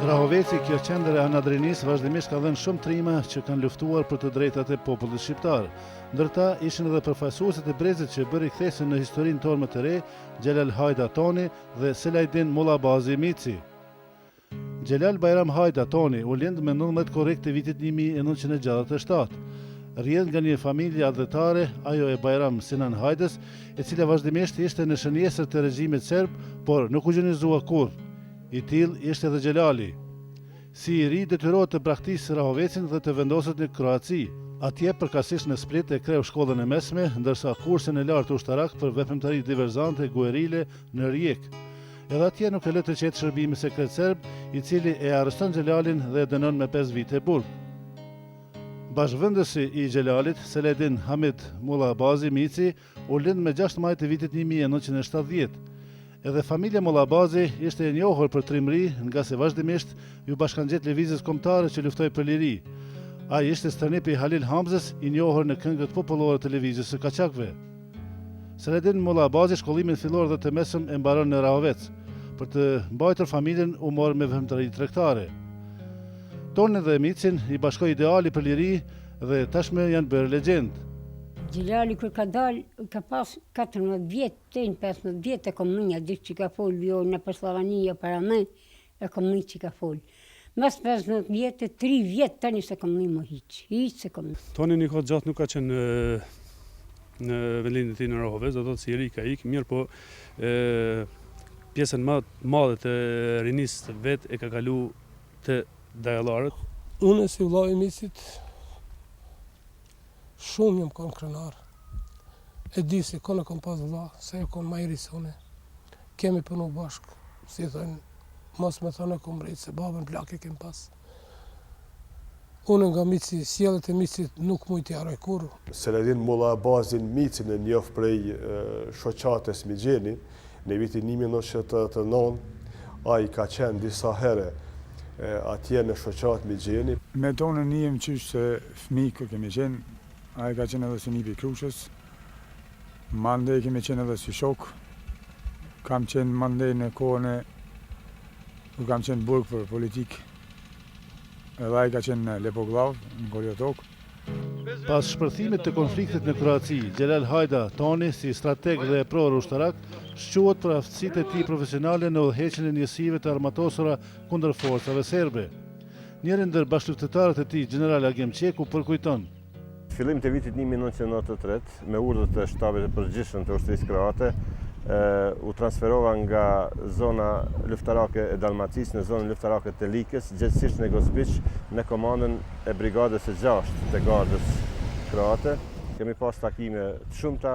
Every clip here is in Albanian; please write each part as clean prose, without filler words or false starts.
Rahoveci, kjo qendër e Anadrinis vazhdimisht ka dhënë shumë trima që kanë luftuar për të drejtat e popullit shqiptar. Ndërta ishin edhe përfaqësuesit e brezit që bëri kthesën në historinë tonë më të re, Xhelal Hajda Toni dhe Selajdin Mullabazi Mici. Xhelal Bajram Hajda Toni u lind me 19 korrik të vitit 1967. Rrjedh nga një familje adhetare, ajo e Bajram Sinan Hajdës, e cila vazhdimisht ishte në shënjesër të regjimit serb, por nuk u gjinizua kurrë. I tillë ishte edhe Xhelali. Si i ri detyrohet të braktisë Rahovecin dhe të vendoset në Kroaci. Atje përkatësisht në Split e kreu shkollën e mesme, ndërsa kursin e lartë ushtarak për veprimtari diverzante guerile në Rijek. Edhe atje nuk e lë të qetë shërbimi sekret serb, i cili e arreston Xhelalin dhe e dënon me 5 vite burg. Bashkëvendësi i Xhelalit, Selajdin Hamid Mullabazi Mici, u lind me 6 maj të vitit 1970. Edhe familja Mullabazi ishte e njohur për trimëri, nga se vazhdimisht ju bashkangjet lëvizjes kombëtare që luftoi për liri. Ai ishte stërnipi i Halil Hamzës, i njohur në këngët popullore të lëvizjes së kaçakëve. Selajdin Mullabazi shkollimin fillor dhe të mesëm e mbaron në Rahovec. Për të mbajtur familjen u mor me veprimtari tregtare. Tonin dhe Micin i bashkoi ideali për liri dhe tashmë janë bërë legjendë. Xhelali kur ka dalë, ka pas 14 vjetë, 15 vjetë e komunja, gjithë që ka folë, jo në Përslavanija para me, e komunja që ka folë. Mas 15 vjetë, 3 vjetë tani se komunja më hiqë se komunja. Toni një kohë gjatë nuk ka qenë në vendin e tij në Rahovec, do të thotë si i ri ka ikë, mirë po pjesën më madhe të rinisë të vetë e ka kalu të dajallarët. Unë si vëllai i Micit, shumë jam konë krenar. E di se konë e kom pas vëlla, se e konë ma i risone. Kemi punu bashkë, si thënë, mos me thënë e kom rejtë, se babën plak e kem pas. Unë nga Mici, sjellet e Micit nuk mujt i haroj kurrë. Selajdin Mullabazin Micin e njoh prej shoqates Migjeni, në vitin 1989, ai ka qenë disa herë atje në shoqat Migjeni. Me tonë njëm qysh se fmi kë kemi qenë, ai ka qenë edhe si nipi Krushës, mandej kemi qenë edhe si shok, kam qenë mandej në kohën e, ku kam qenë burg për politikë, edhe ai ka qenë në Lepoglav, në Gorjotok. Pas shpërthimit të konfliktit në Kroaci, Xhelal Hajda Toni, si strateg dhe pror ushtarak, shquhet për aftësitë e tij profesionale në udhëheqjen e njësive të armatosura kundër forcave serbe. Njëri ndër bashkëluftëtarët e tij, General Agem Qeku, përkujton. Fillim të vitit 1993, me urdhër të shtabit të përgjithshëm të ushtrisë kroate, u transferova nga zona luftarake e Dalmacisë në zonën luftarake të Likës, gjithsesi në Gospiç, në komandën e brigadës së 6 të gardës kroate. Kemi pas takime të shumta,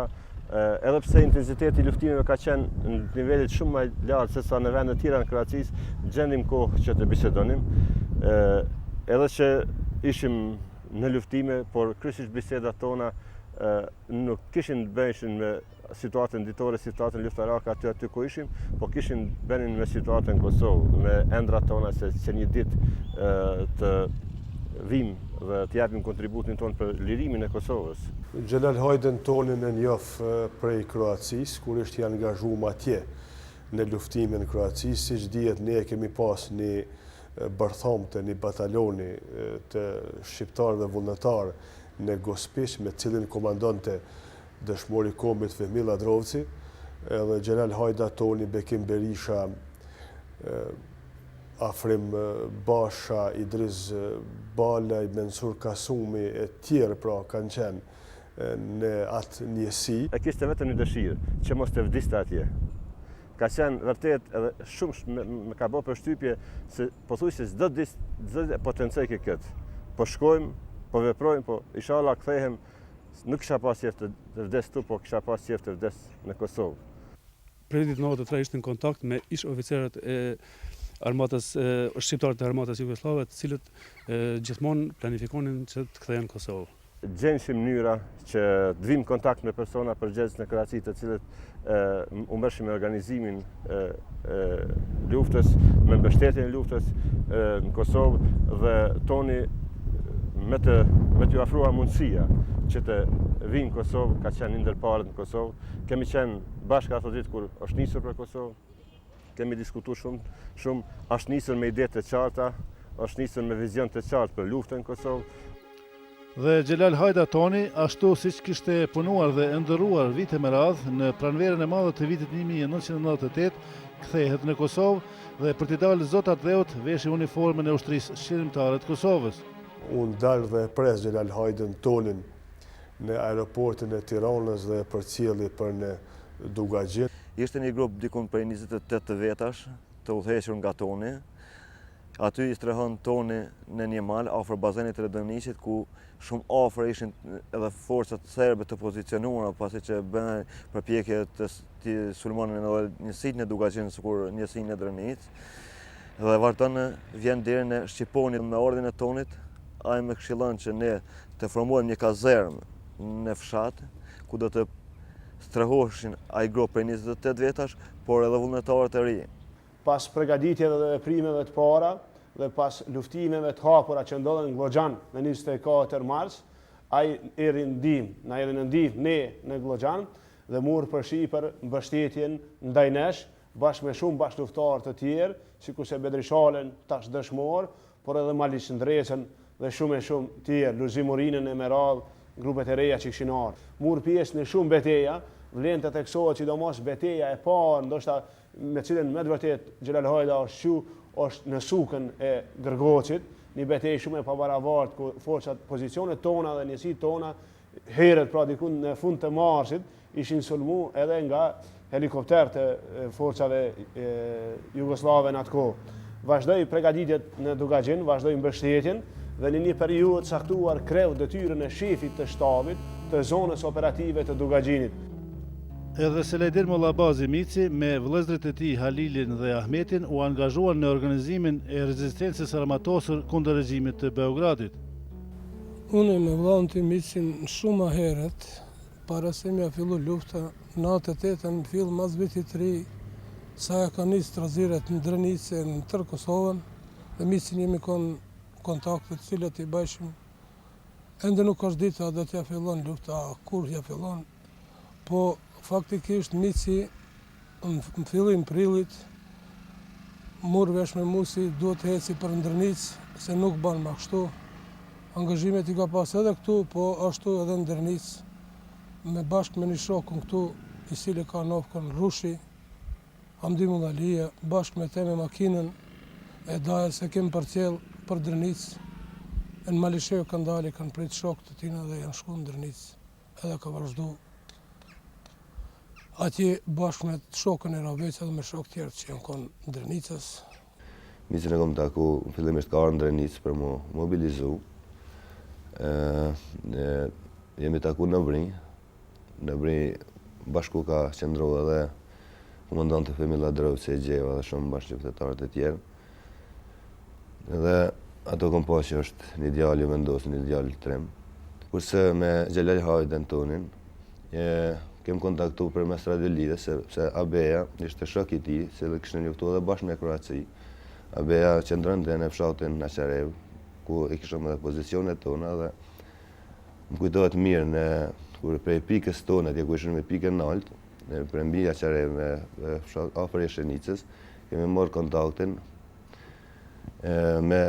edhe pse intensiteti i luftimeve ka qenë në nivelet shumë më lartë se sa në vende të tjera në Kroacisë, gjendim kohë që të bisedonim, edhe që ishim në luftime, por kryesisht bisedat tona nuk kishin bëjshin me situatën ditore, situatën luftarake aty ku ishim, po kishin bënin me situatën Kosovë, me endrat tona se një ditë të vim dhe të japim kontributin tonë për lirimin e Kosovës. Xhelal Hajden Tonin e njoh prej Kroacisë, kur ishte i angazhuar atje në luftimin e Kroacisë, siç dihet ne kemi pas një bërthamte, një bataloni të shqiptarëve vullnetar në Gospiç, me cilin komandonte dëshmori kombit Fehmil Adrovci, edhe Xhelal Hajda Toni, Bekim Berisha, Afrim Basha, Idris Balaj, Mensur Kasumi e tjerë pra kanë qenë në atë njësi. E kishte vetëm një dëshirë, që mos të vdiste atje. Ka qenë vërtet edhe shumë me ka bërë përshtypje se pothuajse çdo potencoj këtë. Po shkojmë, po veprojmë, po inshallah kthehem, nuk kisha pas qejf të vdes këtu, po kisha pas qejf të vdes në Kosovë. Prej vitit 93 ishte në kontakt me ish oficerët e armatës shqiptarë të armatës jugoslave, të cilët gjithmonë planifikonin që të kthehen në Kosovë. Gjenshim mënyra që të vim kontakt me persona përgjegjës në Kroaci, të cilët u mbëshin me organizimin luftës, me mbështetjen e luftës në Kosovë, dhe Toni me t'ju afruar mundësia që të vinë në Kosovë, ka qenë një ndër parët në Kosovë. Kemi qenë bashkë ato ditë kur është nisur për Kosovë. kemi diskutuar shumë, është nisur me ide të qarta, është nisur me vizion të qartë për luftën në Kosovë. Dhe Xhelal Hajda Toni, ashtu siç kishte punuar dhe ndërruar vite me radhë në pranverën e madhe të vitit 1998, kthehet në Kosovë dhe për t'i dalë zotat dheut veshi uniformën e ushtrisë shqiptare të Kosovës. Unë dalë dhe pres Xhelal Hajdën Tonin në aeroportin e Tiranës dhe përcjelli për në Dugagjin. Ishte një grup dikun prej 28 vetash të udhëhequr nga Toni. Aty i strehon Toni në një mal afër bazenit të Redoniqit, ku shumë afër ishin edhe forcat serbe të pozicionuara, pasi që bën përpjekje të sulmonin edhe njësinë e Dugagjin sikur njësinë e Drenic. Dhe vazhdon vjen deri në Shqiponi me ordin e Tonit. Ai më këshillon që ne të formojmë një kazermë në fshat, ku do të strehoshin ai grup prej 28 vetash, por edhe vullnetarët e ri. Pas përgatitjeve dhe veprimeve të para dhe pas luftimeve të hapura që ndodhen në Glogjan në 24 mars, ai erdhi në ndihmë ne në Glogjan dhe mur përshi për mbështetjen ndaj nesh, bashkë me shumë bashkëluftarë të tjerë, sikurse Bedrishalen tash dëshmor, por edhe Malish Ndrecën dhe shumë tjerë, Luzimurinën e Meradh, grupet e reja që kishin ardhur. Mur pjesë në shumë beteja, vlen të theksohet sidomos beteja e parë, ndoshta me cilën me të vërtet Xhelal Hajda është në sukën e Gërgoçit, një betejë shumë e pabarabartë ku forcat, pozicionet tona dhe njësitë tona herët pra diku në fund të marsit ishin sulmu edhe nga helikopter të forcave jugoslave në atë kohë. Vazhdoi përgatitjet në Dugagjin, vazhdoi mbështetjen dhe në një periudhë të caktuar kreu detyrën e shefit të shtabit të zonës operative të Dugagjinit. Edhe Selajdin Mollabazi Mici me vëllezërit e tij Halilin dhe Ahmetin u angazhuan në organizimin e rezistencës armatosur kundër regjimit të Beogradit. Unë me vëllain tim Micin shumë herët, para se mja fillu lufta, në 98 në fill mas vitit të ri, sa e ka nisë traziret në Drenice në tërë Kosovën, dhe Micin jemi kontaktet cilët i bajshim. Ende nuk është dita dhe t'ja fillon lufta, kur t'ja fillon, po faktikisht Mici në fillim prillit mur vesh me musi duhet të heci për Ndërnic, se nuk ban ma kështu. Angazhimet i ka pas edhe këtu, po ashtu edhe në Ndërnic, me bashkë me një shokun këtu, i cili ka nofkën Rushi, Hamdi Mullalia, bashkë me te me makinën e daje se kem përcjell për Ndërnic. Në Malisheu kanë dali, kanë prit shok të tina dhe janë shku në Ndërnic, edhe ka vazhdu. Atje bashkë me shokën e Rabeca dhe me shok tjerë që janë konë Ndërnicës. Micin e kom taku, fillimisht ka arë në Drenic për mu mobilizu. Jemi taku në Bri bashku ka qëndru edhe komandant të Femilla Drevci e Gjeva dhe shumë bashkëqytetarët e tjerë. Dhe ato kom pa që është një djalë ju vendosë, një djalë trem. Kurse me Xhelal Hajden Tonin, kem kontaktu për mes radiolidhe, sepse Abeja ishte shok i tij, se dhe kishte luftuar edhe bashkë me Kroaci. Abeja qëndronte në fshatin Naçarev, ku i kishëm edhe pozicionet tona dhe më kujtohet mirë kur prej pikës tonë, atje ku ishin me pikën nalt, për mbi Naçarev me fshat afër Jeshenicës, kemi marrë kontaktin me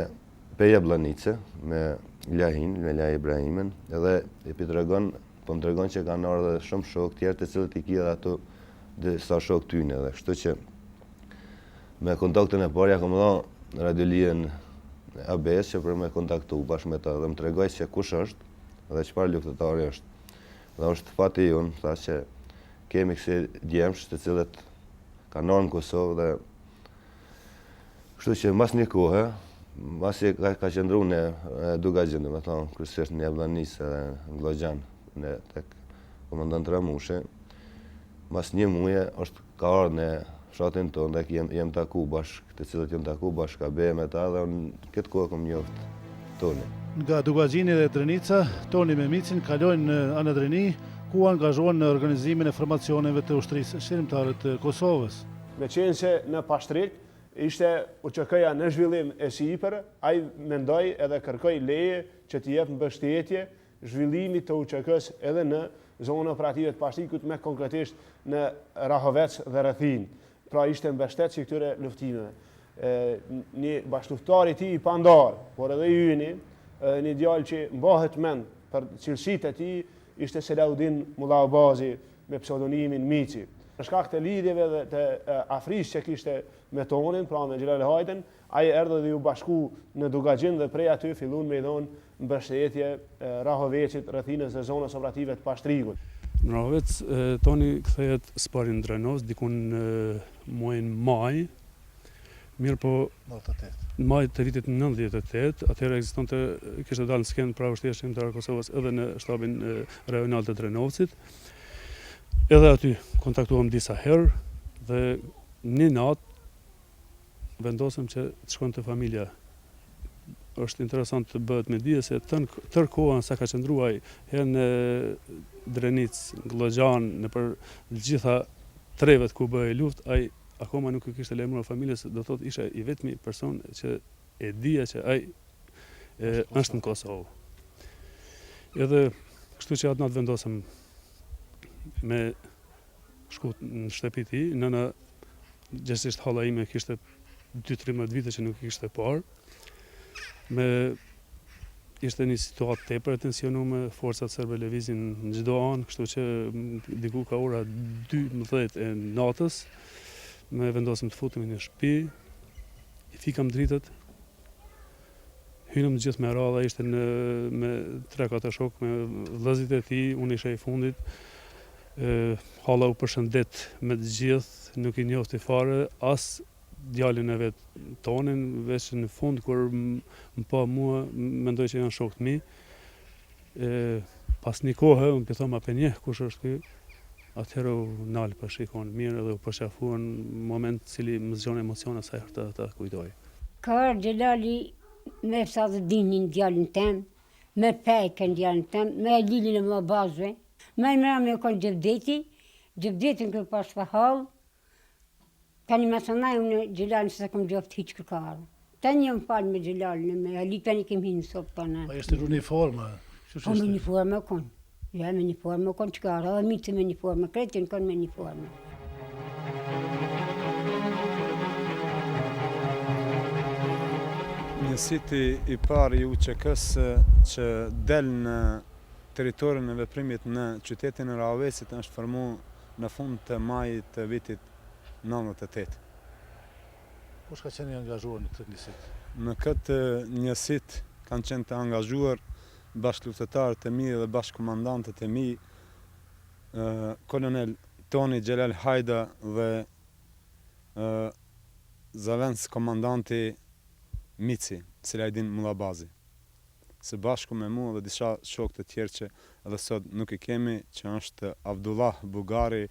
Peja Blanice, me Lahin, me Lahi Ibrahimin, edhe i pëtregon po më tregon që kanë ardhur edhe shumë shok tjerë të cilët i kia dhe ato dhe sa shok tyne dhe kështu që me kontaktin e parë ja kam dhënë radiolien ABS që për me kontaktu bashkë me ta dhe më tregoj se kush është dhe çfarë luftëtari është. Dhe është fati jonë, tha që kemi kësi djemsh të cilët kanë ardhur në Kosovë dhe kështu që mas një kohë, masi ka qëndru në Dugagjin, dhe me thonë, kryesisht në Jabllanisë dhe në Glogjan, në tek komandant Ramushi, mas një muje është ka ardhur në fshatin tonë dhe jem taku bashkë, të cilët jem taku bashkë Abeja me ta dhe unë këtë kohë kom njoft Toni. Nga Dugagjini dhe Drenica, Toni me Micin kalojnë në Anadreni, ku angazhohen në organizimin e formacioneve të ushtrisë shqiptare të Kosovës. Me qenë se në Pashtrik ishte UÇK-ja në zhvillim e sipër, ai mendoi edhe kërkoi leje që t'i jep mbështetje zhvillimit të UÇK-s edhe në zonën operative të Pashtrikut, me konkretisht në Rahovec dhe rrethin. pra ishte mbështetës i këtyre luftimeve. Një bashkëluftari ti i pandar, por edhe yni, një djalë që mbahet mend për cilësitë e tij, ishte Selaudin Mullabazi me pseudonimin Mici. Në shkak të lidhjeve dhe të afrisë që kishte me tonin, pra me Xhelal Hajden, ai erdhi dhe u bashku në Dugaxhin dhe prej aty fillon me i dhënë mbështetje Rahovecit, rrethinës së zonës operative të Pashtrigut. Në Rahovec, toni kthehet Sparin Drenos dikun në muajin maj. Mirë po, në maj të vitit 98, atëherë kishte dalë në skenë pra vështirësia shqiptare e Kosovës edhe në shtabin rajonal të Drenovcit. Edhe aty kontaktuam disa herë dhe një natë vendosëm që të shkojmë te familja. Është interesant të bëhet me dije se tërë kohën sa ka qëndruar herë në Drenic, Glogjan, në për gjitha trevet ku bëhej luftë, ai akoma nuk i kishte lajmëruar familjes, do thotë isha i vetmi person që e dija që ai është në Kosovë. Edhe kështu që atë natë vendosëm me shku në shtëpi ti, nëna gjithsesi halla ime kishte 2-13 vite që nuk i kishte parë. Ishte një situatë tepër e tensionuar, forcat serbe lëvizin në çdo anë, kështu që diku ka ora 12 e natës. Me vendosëm të futemi në shtëpi, i fikam dritët, hynëm gjithë me radha, ishte me 3-4 shok, me vëllezërit e tij, unë isha i fundit. Halla u përshëndet me të gjithë, nuk i njofti fare, as djalin e vet tonin, veç në fund kur më pa mua, mendoj që janë shokët mi. Pas një kohë, unë pëthom ape njeh kush është ky. Atëherë u nalë për shikon mirë edhe u përshafuan moment cili më zgjon emocione sa herë ta kujtoj. Ka ardhur Xhelali me Sadëdinin djalin tem, me Pejkën djalin tem, me Lilin e Mullabazve, me Imrami e kon Gjevdetin kërë pas fahal, tani me sanaj unë Xhelalin se kom gjoft hiç kërkarë. Tani jam falë me Xhelalin, me Ali tani kem hinë sot tani. Pa ishte uniforma? Po me uniforma kon. Ja, me uniforma kon që ka arë, mitë me uniforma, kretin kon me uniforma. Njësiti i parë i UÇK-s që del në teritorin e veprimit në qytetin e Rahovecit është formu në fund të majit të vitit 98. Kush ka qenë i angazhuar në këtë njësit? Në këtë njësit kanë qenë të angazhuar bashkëluftëtarët e mi dhe bashkëkomandantët e mi, kolonel Toni Xhelal Hajda dhe Zavens komandanti Mici, Selaudin Mullabazi. Së bashku me mua dhe disa shokë të tjerë që edhe sot nuk i kemi, që është Abdullah Bugari,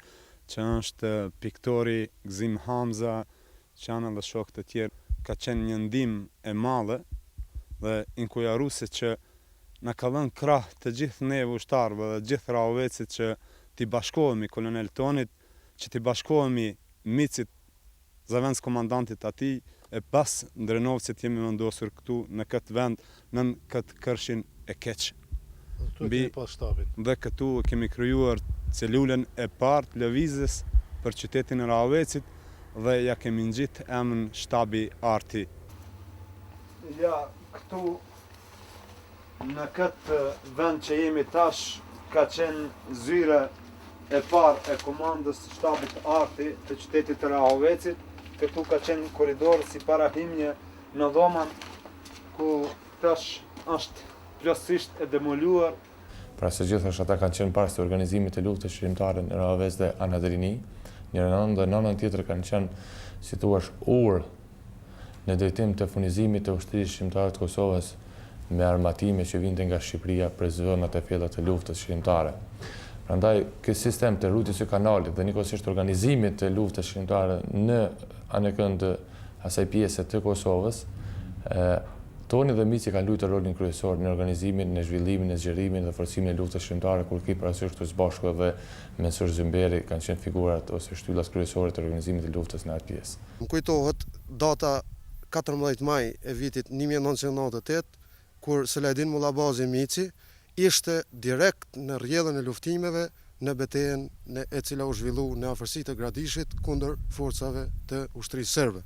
që është piktori Gzim Hamza, që janë edhe shokë të tjerë. Ka qenë një ndihmë e madhe dhe inkujaruese që na ka dhënë krah të gjithë neve ushtarëve dhe gjithë Rahovecit që t'i bashkohemi kolonel Tonit, që t'i bashkohemi Micit, Zavens komandantit atij, e pas Drenovcit jemi vendosur këtu në këtë vend, në këtë kërshin e keq. Dhe këtu kemi krijuar celulen e parë të lëvizjes për qytetin e Rahovecit dhe ja kemi ngjit emrin shtabi arti. Ja, këtu në këtë vend që jemi tash ka qenë zyra e parë e komandës shtabit arti të qytetit të Rahovecit. Këtu ka qenë koridor si parahimje në dhomën ku tash është plotësisht e demoluar. Pra së gjithashtu ata kanë qenë pjesë të organizimit të luftës shqiptare në Rahovec dhe Anadrini. Njëra anë dhe anën tjetër kanë qenë, si thua, orë në drejtim të furnizimit të ushtrisë shqiptare të Kosovës me armatime që vinte nga Shqipëria për zonat e fjellat të luftës shqiptare. Prandaj, ky sistem të rrugës së kanalit dhe njëkohësisht organizimit të luftës shqiptare në anëkën të asaj pjese të Kosovës, Toni dhe Mici kanë luajtur rolin kryesor në organizimin, në zhvillimin, në zgjerimin dhe forcimin e luftës shqiptare, kur ki parasysh këtu së bashku dhe Mensur Zymberi kanë qenë figurat ose shtyllat kryesore të organizimit të luftës në atë pjesë. Më kujtohet data 14 maj e vitit 1998, kur Selaudin Mullabazi Mici ishte direkt në rrjedhën e luftimeve në betejën e cila u zhvillu në afërsi të Gradishit kundër forcave të ushtrisë serbe.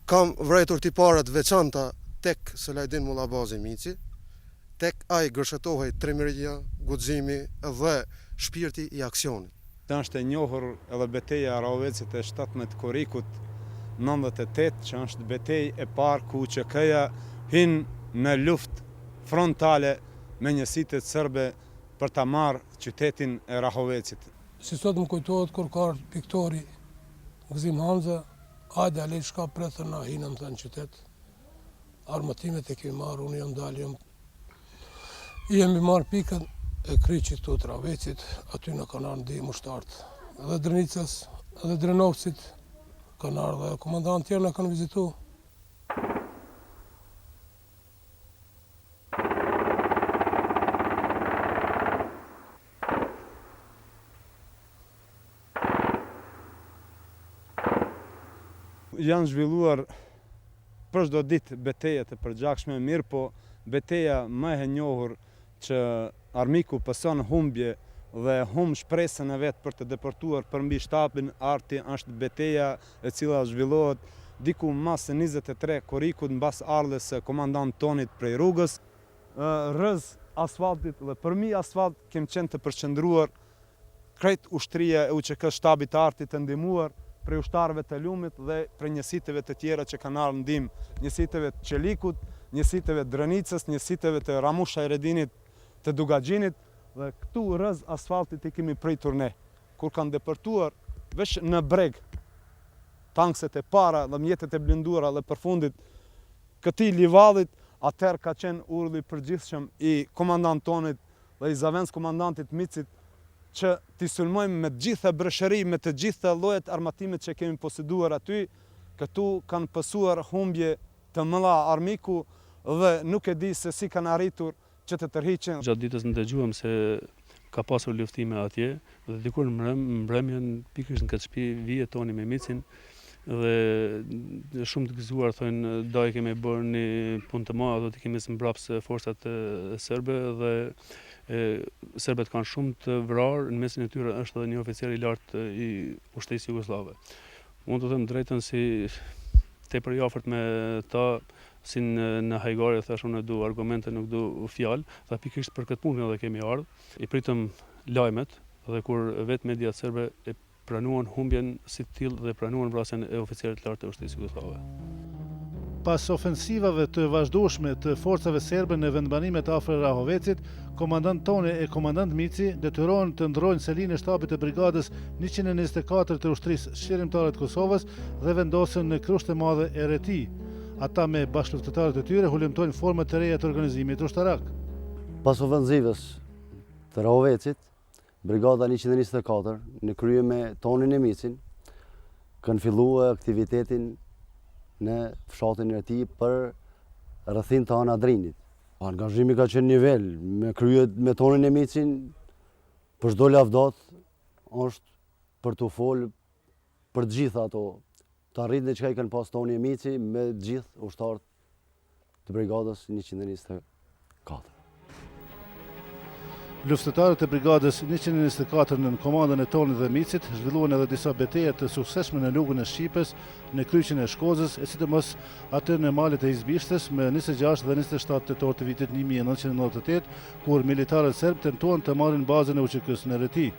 Kam vërejtur tiparat veçanta tek Selajdin Mullabazi Mici, tek ai gërshëtohej trimëria, guximi dhe shpirti i aksionit. Është e njohur edhe betejë e Rahovecit e 17 korrikut 98, që është betejë e parë ku QK-ja hin në luftë frontale me njësitë serbe për ta marrë qytetin e Rahovecit. Si sot më kujtohet kur ka piktori Gzim Hamza, hajde ale shka pretër na hinëm të në qytet. Armatimet e kemi marrë, unë jam dalë, jemi marrë pikën e kryqit të Rahovecit, aty në kanë ardhur ndihmë ushtartë. Edhe Drenicës, edhe Drenovcit kanë ardhur, dhe komandantë tjerë na kanë vizitu. Janë zhvilluar për çdo ditë betejat e përgjakshme, mirë po beteja më e njohur që armiku pëson humbje dhe humb shpresën e vet për të deportuar përmbi shtapin Arti është beteja e cila zhvillohet diku mas 23 korrikut mbas ardhes së komandant tonit prej rrugës, rrëz asfaltit dhe përmi asfalt kemi qenë të përqendruar krejt ushtria e UÇK shtabit të Artit të ndihmuar prej ushtarëve të lumit dhe prej njësiteve të tjera që kanë ardhur ndihmë, njësiteve të Qelikut, njësiteve të Drenicës, njësiteve të Ramush Hajredinit, të Dugaxhinit, dhe këtu rrëz asfaltit I kemi pritur ne. Kur kanë deportuar veç në breg tankset e para dhe mjetet e blinduara dhe përfundit këtij livallit, atëherë ka qenë urdhri I përgjithshëm I komandantonit dhe I zavendës komandantit Micit që t'i sulmojmë me të gjitha breshëri, me të gjitha llojet armatimit që kemi poseduar aty. Këtu kanë pësuar humbje të mëdha armiku dhe nuk e di se si kanë arritur që të tërhiqen. Gjatë ditës ndëgjuam se ka pasur luftime atje dhe dikur në mbrëmjen pikërisht në këtë shtëpi vije toni me Micin dhe shumë të gëzuar thonë do e kemi bërë një punë të madhe, do t'i kemi mbrapsht forcat serbe dhe serbet kanë shumë të vrarë, në mesin e tyre është edhe një oficer I lartë I ushtrisë jugoslave. Unë të them drejtën si tepër I afërt me ta, si në Hajgare thash unë du argumente, nuk du fjalë, tha pikërisht për këtë punë edhe kemi ardhur. I pritëm lajmet dhe kur vetë mediat serbe e pranuan humbjen si të tillë dhe pranuan vrasjen e oficerit të lartë të ushtrisë jugoslave. Pas ofensivave të vazhdueshme të forcave serbe në vendbanimet afër Rahovecit, komandant Toni e komandant Mici detyrohen të ndrojnë selinë e shtabit të brigadës 124 të ushtrisë shqiptare të Kosovës dhe vendosen në Krusht e Madhe e Reti. Ata me bashkëluftëtarët e tyre hulumtojnë forma të reja të organizimit ushtarak. Pas ofensivës të Rahovecit, brigada 124 në krye me Tonin e Micin kanë filluar aktivitetin në fshatin e Reti për rrethin të Anadrinit. Angazhimi ka qenë nivel, me kryet me Tonin e Micin, për çdo lavdat është për të folë për të gjitha ato, të arritën çka I kanë pas Toni e Mici me të gjithë ushtarët të brigadës 124. Luftëtarët e brigadës 124 në komandën e Tonit dhe Micit zhvilluan edhe disa betejë të suksesshme në lugën e Shqipës, në kryqin e Shkozës, e sidomos atë në malet e Izbishtes më 26 dhe 27 tetor të vitit 1998, kur militarët serb tentuan të marrin bazën e UÇK-s në Reti.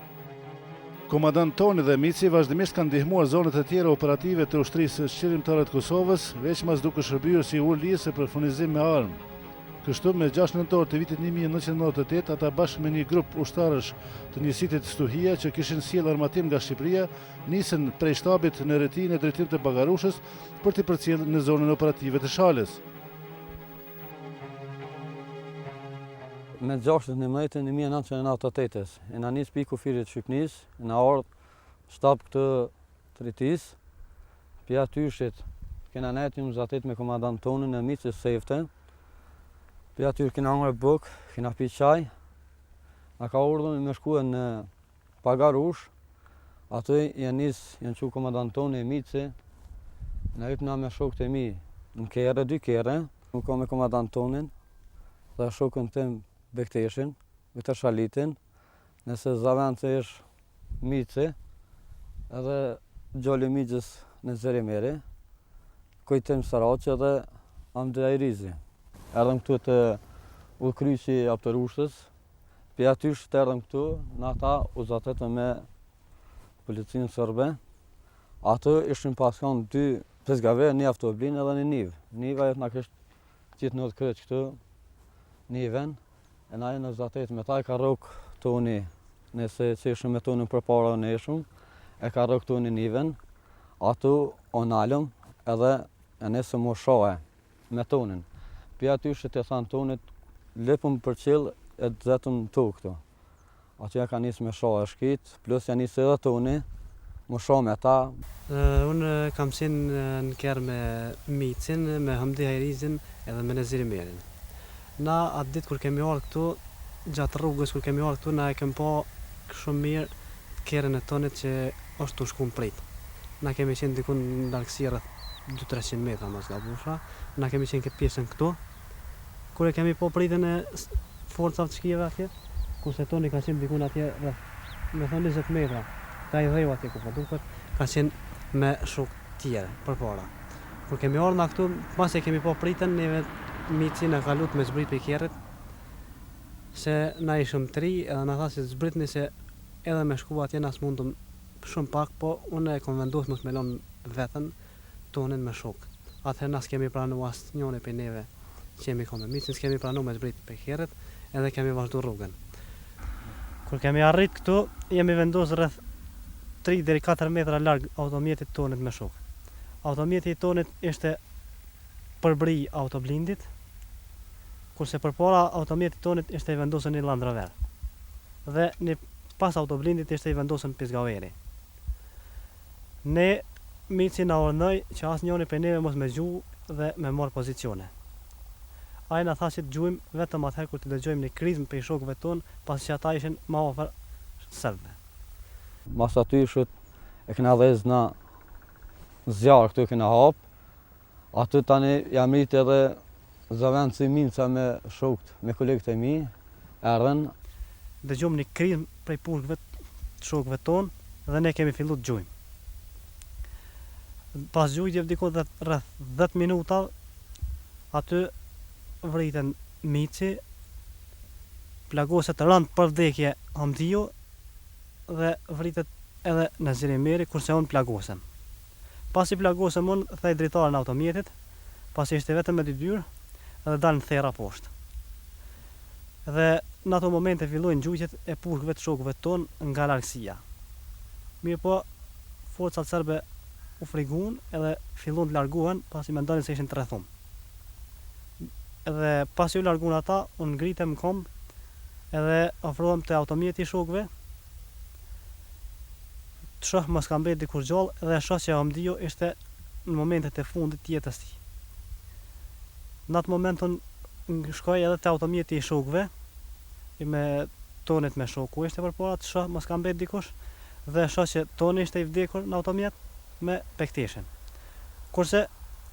Komandant Toni dhe Mici vazhdimisht kanë ndihmuar zonat e tjera operative të ushtrisë shqiptare të Kosovës, veçmas duke shërbyer si ulëlisë për furnizim me armë. Kështu me 6 nëntor të vitit 1998, ata bashkë me një grup ushtarësh të njësitit Stuhia që kishin sjellë armatim nga Shqipëria, nisën prej shtabit në Reti në drejtim të Bagarushës për të përcjellë në zonën operative të Shalës. Me 6/19/1998, e na nis piku kufirit Shqipnis, na ardhë shtab këtë të Retis, pja tyshit, kena nejtë një mëzatit me komandant Tonin e Micës Sefte, pja tyr kena ngre buk, kena pi qaj, na ka urdhën me shkue në Pagarush, aty janë që komandant Toni e Mici, na hypna me shokët e mi në kere, 2 kere, unë ka me komandant Tonin, dhe shokën tim Bekteshin, Viktor Shalitin, nëse Zavenci është Mici, edhe Gjalli Migjës në Zerimeri, Kujtim Saraqi edhe Andrea Rizi. Erdhëm këtu të udhkryqi i Aptërushës, për aty të erdhëm këtu, në ata u zatetëm me policinë sërbe. Atë ishin paskon 2 pezgave, një avtoblin edhe një niv. Niva jetë nga kështë qitë në kryq këtu, niven, e na e në zatet me ta e ka rok toni, nëse që ishëm me tonin për para në ishëm, e ka rok toni niven, ato onalëm edhe e nëse më shohe me tonin. Për aty që të thanë tonit, lipëm për qilë e dzetëm tu këtu. Aty e ka njësë me shohe shkit, plus ja njësë edhe toni, më shohe me ta. Unë kam qenë në kerë me Micin, me Hamdi Hajrizin edhe me Nezirimerin. Na atë ditë kur kemi ardhur këtu, gjatë rrugës kur kemi ardhur këtu, na e kem pa shumë mirë kerën e tonit që është të shku në prit. Na kemi qenë dikun në largësi rreth 200-300 metra mos gabusha. Na kemi qenë këtë pjesën këtu. Kur e kemi po pritën e forcave të shkijeve atje, kurse toni ka qenë dikun atje rreth, me thonë 20 metra. Ka i dheu atje ku po duket, ka qenë me shok tjere përpara. Kur kemi ardhur na këtu, pas e kemi po pritën, neve Mici na ka lut me zbrit për kerrit, se na ishëm 3 edhe na tha se zbritni se edhe me shku atje na s'mundëm shumë pak, po unë e kom vendosur mos me lën veten tonin me shok. Atëherë na s'kemi pranuar asnjëri prej neve që jemi këtu me Micin, s'kemi pranuar me zbrit për kerrit, edhe kemi vazhduar rrugën. Kur kemi arrit këtu, jemi vendosur rreth 3 deri 4 metra larg automjetit tonit me shok. Automjeti i tonit ishte përbri autoblindit, kurse përpara automjetit tonit ishte i vendosur një Land Rover. Dhe një pas autoblindit ishte i vendosur Pizgaveri. Ne Mici na urdhëroi që asnjëri prej neve mos me gjuhë dhe me marr pozicione. Ai na tha që të gjujmë vetëm atëherë kur të dëgjojmë një krizm prej shokëve ton, pasi ata ishin më afër serbëve. Mas aty shut e kena dhez na zjarë këtu e kena hap, aty tani jam rrit edhe Zavenci Minca me shokët, me kolegët e mi, erdhen. Dëgjom një krizm prej pushkëve të shokëve ton dhe ne kemi fillu të gjujmë. Pas gjujtjev diko rreth 10 minuta, aty vriten Mici, plagoset rënd për vdekje Hamdiu dhe vritet edhe në Zerimeri, kurse unë plagosem. Pasi plagosem unë, thej dritarën e automjetit, pasi ishte vetëm me 2 dyrë, edhe dalën thera poshtë. Dhe në ato momente fillojnë gjujtjet e pushkëve të shokëve tonë nga largësia. Mirë po, forcat serbe u frigun edhe fillon të largohen, pasi mendonin se ishin të rrethum. Edhe pasi u largun ata, unë ngritem në komb edhe ofrohem te automjeti i shokëve. Të shoh mos ka mbet dikur gjallë dhe shoh që Hamdiu ishte në momentet e fundit të jetës tij. Në atë moment unë shkoj edhe te automjeti i shokëve, me tonit me shoku ishte përpara, të shoh mos ka mbet dikush dhe shoh që toni ishte i vdekur në automjet me pekteshin. Kurse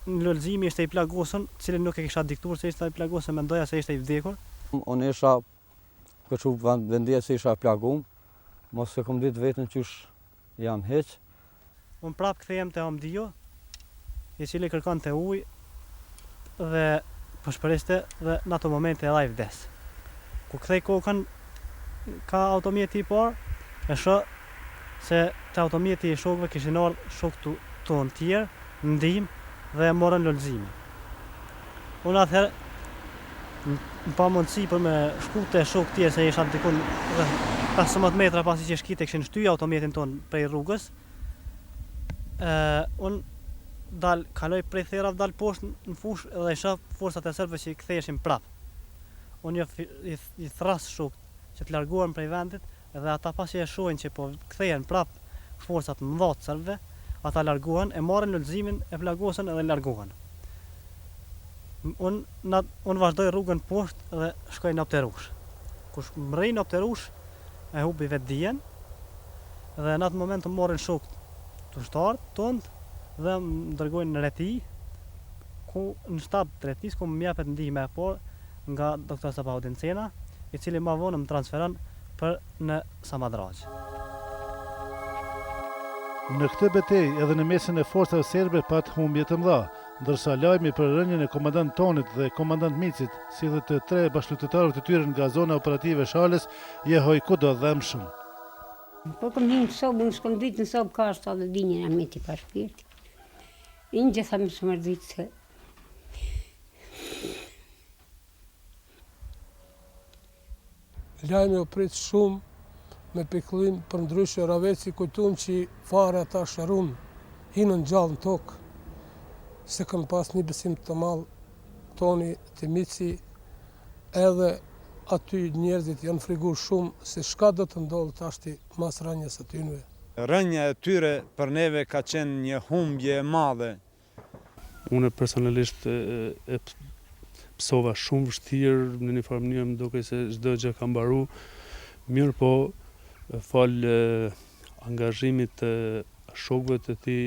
në lulëzimi ishte i plagosur, cilin nuk e kisha diktuar se ishte i plagosur, mendoja se ishte i vdekur. Unë isha kështu vendia se isha plagum, mos e kom ditë vetën qysh jam heq. Unë prap kthehem te Hamdiu, i cili kërkonte ujë dhe po shpreste dhe në ato momente edhe ai vdes. Kur kthej kokën ka automjeti i parë, e shoh se te automjeti i shokëve kishin ardhur shokët tonë tjerë në ndihmë dhe e morën lulëzimin. Unë atëherë në pa mundësi për me shku te shokë tjerë se isha dikun 15 metra pasi që shkite kishin shtyë automjetin ton prej rrugës. Unë kaloj prej therave, dal poshtë në fushë dhe i shoh forcat e serbëve që i ktheheshin prap. Unë i thras shokët që të largohen prej vendit dhe ata pasi e shohin që po kthehen prap forcat mëdha të serbëve, ata largohen, e marrin lulëzimin, e plagosen edhe largohen. Unë vazhdoj rrugën poshtë dhe shkoj në Apterush. Kur më rri në Apterush, e hubi vetë dijen dhe në atë moment më morën shokët të ushtarët tonë dhe më dërgojnë në Reti, ku në shtab të Retis ku më japet ndihmë e parë nga doktor Sabaudin Cena, i cili më vonë më transferon për në Samadraq. Në këtë betejë edhe në mesin e forcave serbe pat humbje të mëdha, ndërsa lajmi për rënien e komandant Tonit dhe komandant Micit, si dhe të 3 bashkëluftetarëve të tyre nga zona operative Shalës, jehoj kudo dhëmshëm. Po kom hinë në sobë, në shkom ditë në sobë ka është edhe dinjën e meti pa shpirti. Inë gjitha më shumë rëdhitë se. Lajmi u prit shumë me pikëllim për ndryshe Raveci kujtum që fare ata shërun, hinën gjallë në tokë, se kanë pas një besim të malë Toni të Mici, edhe aty njerëzit janë frigur shumë se shka do të ndodhë tashti mas rënjes atynve. Rënja e tyre për neve ka qenë një humbje e madhe. Unë personalisht e psova shumë vështirë, në një farë mënyrë më duke se çdo gjë ka mbaru, mirë po falë angazhimit të shokëve të tij,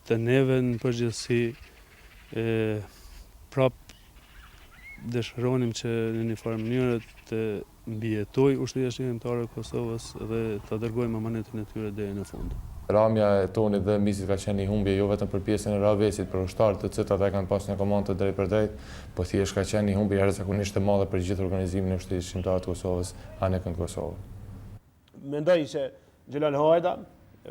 të neve në përgjithësi, prap dëshironim që në një farë mënyrë të mbijetoj ushtria shërimtare e Kosovës dhe ta dërgojmë amanetin e tyre deri në fund. Ramja e Tonit dhe Micit ka qenë një humbje jo vetëm për pjesën e Ravecit, për ushtarët të cilët ata kanë pas një komandë të drejt për drejt, po thjesht ka qenë një humbje jashtëzakonisht e madhe për gjithë organizimin e ushtrisë shërimtare të Kosovës, anekën Kosovë. Mendoj se Xhelal Hajda,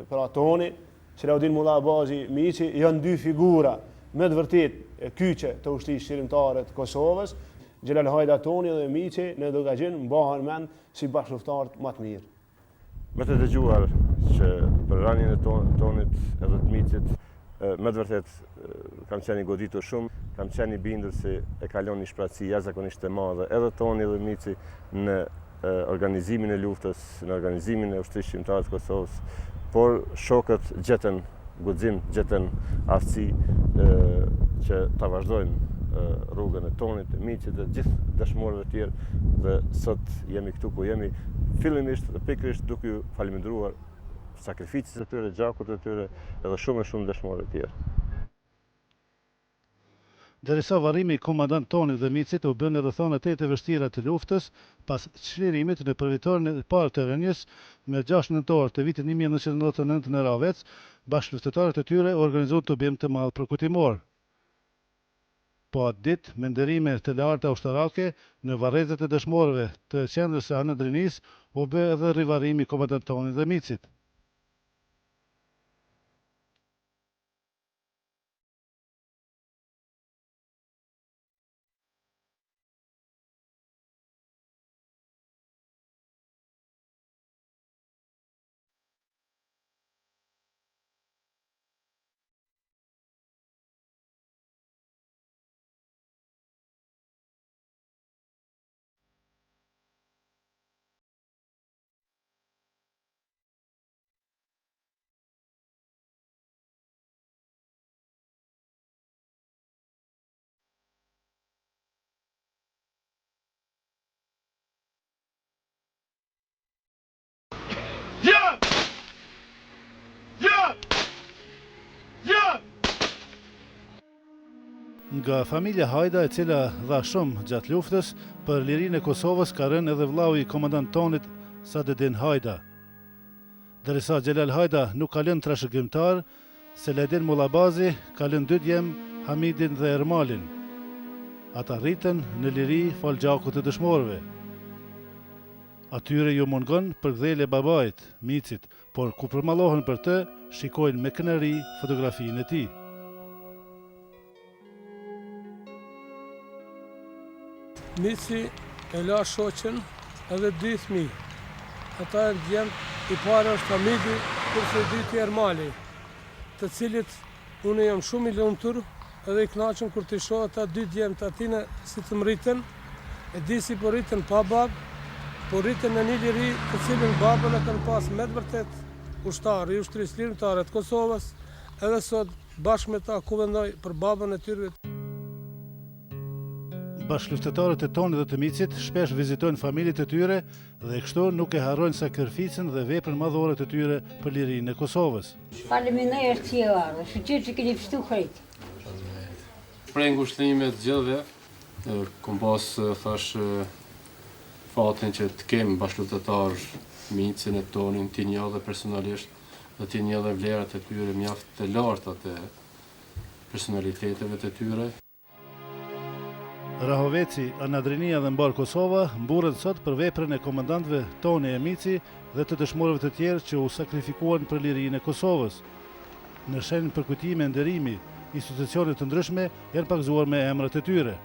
pra Toni, Selaudin Mullabazi, Mici, janë dy figura me të vërtet kyçe të ushtrisë shërimtare të Kosovës. Xhelal Hajda, Toni dhe Mici në Dogajin mbahen mend si bashkëluftarët më të mirë. Me të dëgjuar që për rënien e Tonit edhe të Micit, me të vërtet kam qenë i goditur shumë, kam qenë i bindur se e kalon një shpratësi jashtëzakonisht e madhe edhe Toni dhe Mici në organizimin e luftës, në organizimin e ushtrisë shërimtare të Kosovës, por shokët gjetën guxim, gjetën aftësi që ta vazhdojmë rrugën e Tonit, e Micit dhe gjithë dëshmorëve tjerë, dhe sot jemi këtu ku jemi, fillimisht dhe pikërisht duke ju falendëruar sakrificës e tyre, gjakut e tyre edhe shumë e shumë dëshmorëve tjerë. Derisa varrimi i komandant Tonit dhe Micit u bën në rrethonet e vështira të luftës, pas çlirimit në përvitorin e parë të rënjes, me 6 nëntor të vitit 1999 në Ravec, bashkëluftetarët e tyre organizuan tubim të madh përkutimor. Po atë ditë, me nderime të larta ushtarake në varrezat e dëshmorëve të qendrës së Anadrinis, u bë edhe rivarrimi i komandant Tonit dhe Micit. Nga familja Hajda, e cila dha shumë gjatë luftës, për lirinë e Kosovës ka rënë edhe vllau i komandant Tonit, Sadedin Hajda. Derisa Xhelal Hajda nuk ka lënë trashëgimtar, Selaudin Mullabazi ka lënë 2 djem, Hamidin dhe Ermalin. Ata rritën në liri fal gjakut të dëshmorëve. Atyre ju mungon përkthjellja e babait, Micit, por ku përmallohen për të, shikojnë me kënaqëri fotografinë e tij. Mici e la shoqen edhe 2 fëmijë. Ata e djemt, i parë është Hamidi, kurse i dyti Ermali, të cilit unë jam shumë i lumtur edhe i kënaqur kur të shoh ata 2 djemt atine si të mriten, e di si po rriten pa babë, po rriten në një liri të cilën babën e kanë pas me të vërtet ushtar i ushtrisë shërimtare të Kosovës, edhe sot bashkë me ta kuvendoj për babën e tyre. Bashkëluftetarët e Tonit dhe të Micit shpesh vizitojnë familjet e tyre dhe kështu nuk e harrojnë sakrificën dhe veprën madhore të tyre për lirinë e Kosovës. Faleminderit që je ardhur, shqyrë që keni pështu krejt. Prej ngushtrimet gjithëve, kom pas, thash, shpatin që të kemi bashkëluftëtar Micin e Tonin, ti një dhe personalisht, dhe ti një dhe vlerat e tyre mjaft të larta të personaliteteve të tyre. Rahoveci, Anadrinia dhe Mbar Kosova mburren sot për veprën e komandantëve Toni e Mici dhe të dëshmorëve të tjerë që u sakrifikuan për lirinë e Kosovës. Në shenjë përkujtime e nderimi, institucionet të ndryshme janë pakzuar me emrat e tyre.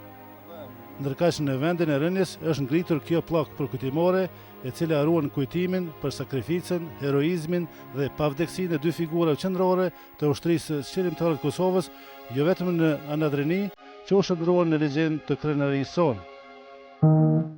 Ndërkaq në vendin e rënies është ngritur kjo pllakë përkujtimore e cila ruan kujtimin për sakrificën, heroizmin dhe pavdekësinë e dy figurave qendrore të ushtrisë qëllimtare të Kosovës, jo vetëm në Anadrini, që u shndruan në legjendë të krenarisë sonë.